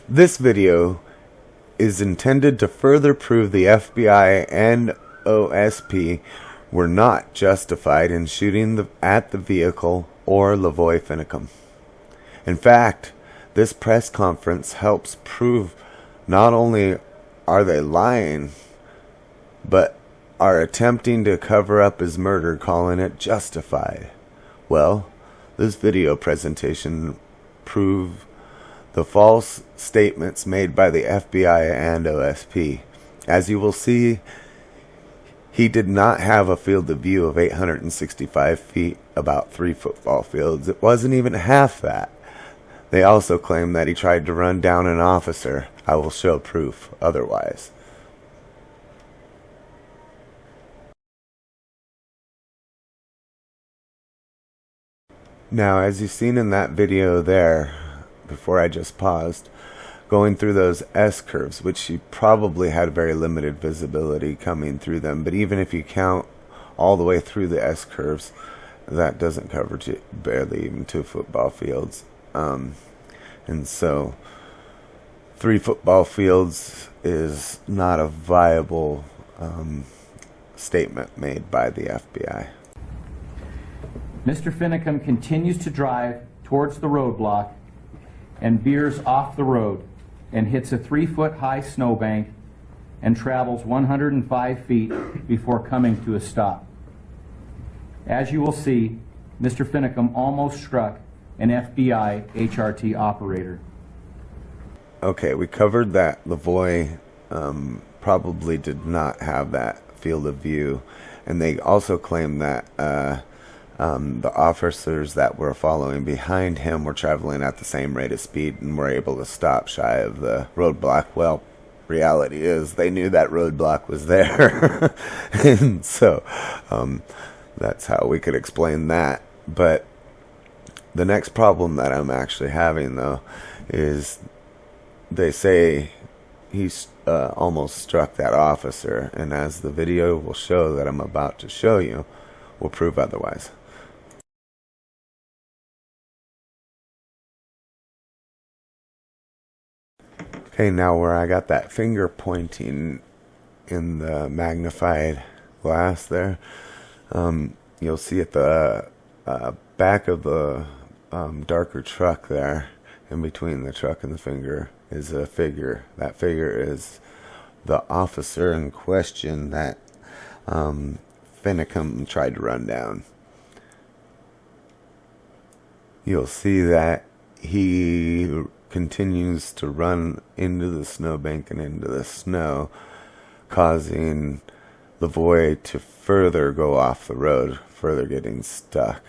This video is intended to further prove the FBI and OSP were not justified in shooting at the vehicle or Lavoy Finicum. In fact, this press conference helps prove not only are they lying, but are attempting to cover up his murder, calling it justified. Well, this video presentation proves the false statements made by the FBI and OSP. As you will see, he did not have a field of view of 865 feet, about 3 football fields. It wasn't even half that. They also claim that he tried to run down an officer. I will show proof otherwise. Now, as you've seen in that video there, before I just paused, going through those S-curves, which he probably had very limited visibility coming through them, but even if you count all the way through the S-curves, that doesn't cover barely even 2 football fields. And so 3 football fields is not a viable statement made by the FBI. Mr. Finicum continues to drive towards the roadblock and veers off the road and hits a 3-foot-high snowbank and travels 105 feet before coming to a stop. As you will see, Mr. Finicum almost struck an FBI HRT operator. Okay, we covered that Lavoy probably did not have that field of view, and they also claim that the officers that were following behind him were traveling at the same rate of speed and were able to stop shy of the roadblock. Well, reality is they knew that roadblock was there. And so that's how we could explain that. But the next problem that I'm actually having, though, is they say he's almost struck that officer, and as the video will show that I'm about to show you, will prove otherwise. Okay, now where I got that finger pointing in the magnified glass there, you'll see at the back of the darker truck there, in between the truck and the finger, is a figure. That figure is the officer in question that Finicum tried to run down. You'll see that he continues to run into the snowbank and into the snow, causing Lavoy to further go off the road, further getting stuck.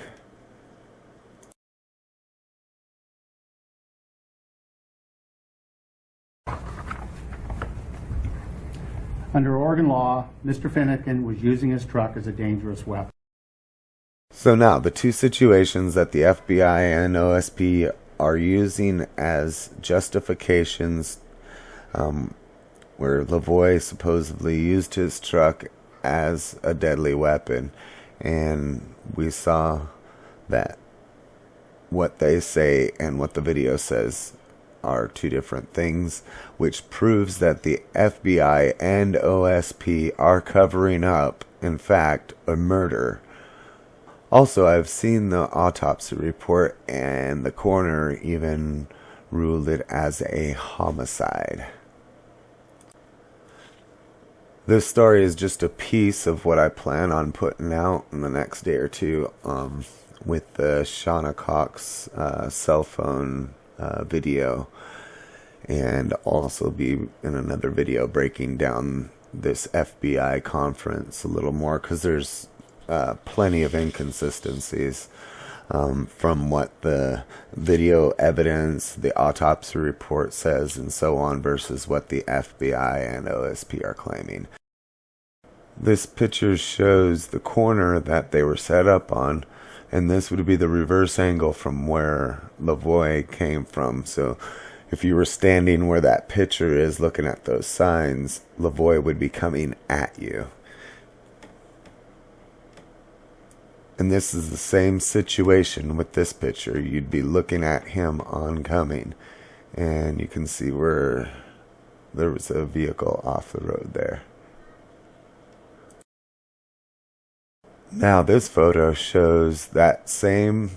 Under Oregon law, Mr. Finicum was using his truck as a dangerous weapon. So now, the two situations that the FBI and OSP are using as justifications, where Lavoy supposedly used his truck as a deadly weapon, and we saw that what they say and what the video says are two different things, which proves that the FBI and OSP are covering up, in fact, a murder. Also, I've seen the autopsy report, and the coroner even ruled it as a homicide. This story is just a piece of what I plan on putting out in the next day or two with the Shauna Cox cell phone video, and also be in another video breaking down this FBI conference a little more, because there's plenty of inconsistencies from what the video evidence, the autopsy report says, and so on, versus what the FBI and OSP are claiming. This picture shows the corner that they were set up on, and this would be the reverse angle from where Lavoy came from. So if you were standing where that picture is looking at those signs, Lavoy would be coming at you. And this is the same situation with this picture. You'd be looking at him oncoming. And you can see where there was a vehicle off the road there. Now this photo shows that same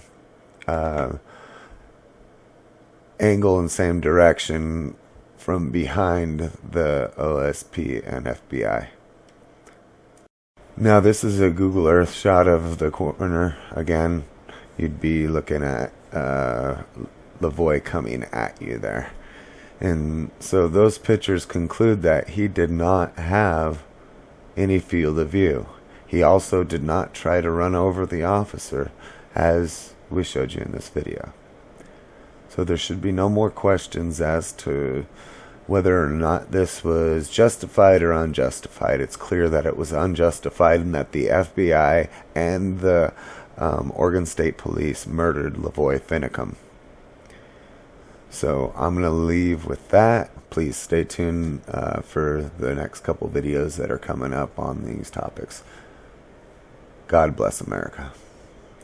angle and same direction from behind the OSP and FBI. Now this is a Google Earth shot of the corner. Again, you'd be looking at Lavoy coming at you there. And so those pictures conclude that he did not have any field of view. He also did not try to run over the officer, as we showed you in this video. So there should be no more questions as to whether or not this was justified or unjustified. It's clear that it was unjustified and that the FBI and the Oregon State Police murdered Lavoy Finicum. So I'm going to leave with that. Please stay tuned for the next couple videos that are coming up on these topics. God bless America.